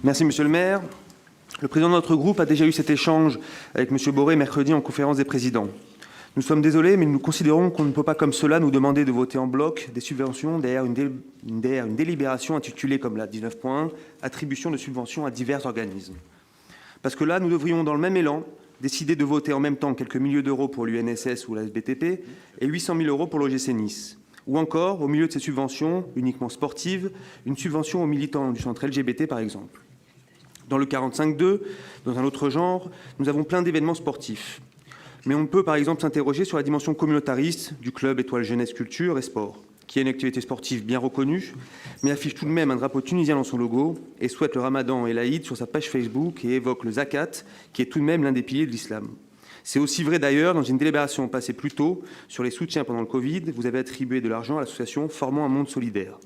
Merci, Monsieur le maire. Le président de notre groupe a déjà eu cet échange avec Monsieur Boré mercredi en conférence des présidents. Nous sommes désolés, mais nous considérons qu'on ne peut pas comme cela nous demander de voter en bloc des subventions derrière une délibération intitulée comme la 19.1 « Attribution de subventions à divers organismes ». Parce que là, nous devrions, dans le même élan, décider de voter en même temps quelques milliers d'euros pour l'UNSS ou la SBTP et 800 000 euros pour l'OGC Nice. Ou encore, au milieu de ces subventions, uniquement sportives, une subvention aux militants du centre LGBT, par exemple. Dans le 45.2, dans un autre genre, nous avons plein d'événements sportifs. Mais on peut, par exemple, s'interroger sur la dimension communautariste du club Étoile Jeunesse Culture et Sport, qui est une activité sportive bien reconnue, mais affiche tout de même un drapeau tunisien dans son logo et souhaite le Ramadan et l'Aïd sur sa page Facebook et évoque le zakat, qui est tout de même l'un des piliers de l'islam. C'est aussi vrai d'ailleurs, dans une délibération passée plus tôt, sur les soutiens pendant le Covid, vous avez attribué de l'argent à l'association Formant un monde solidaire.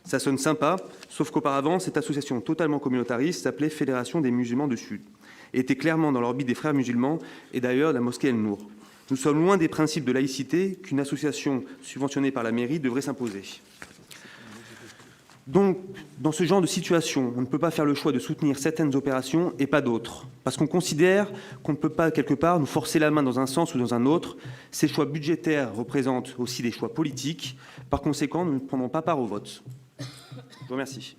Ça sonne sympa, sauf qu'auparavant, cette association totalement communautariste s'appelait Fédération des musulmans du Sud, et était clairement dans l'orbite des frères musulmans et d'ailleurs de la mosquée El-Nour. Nous sommes loin des principes de laïcité qu'une association subventionnée par la mairie devrait s'imposer. Donc, dans ce genre de situation, on ne peut pas faire le choix de soutenir certaines opérations et pas d'autres, parce qu'on considère qu'on ne peut pas, quelque part, nous forcer la main dans un sens ou dans un autre. Ces choix budgétaires représentent aussi des choix politiques. Par conséquent, nous ne prendrons pas part au vote. Je vous remercie.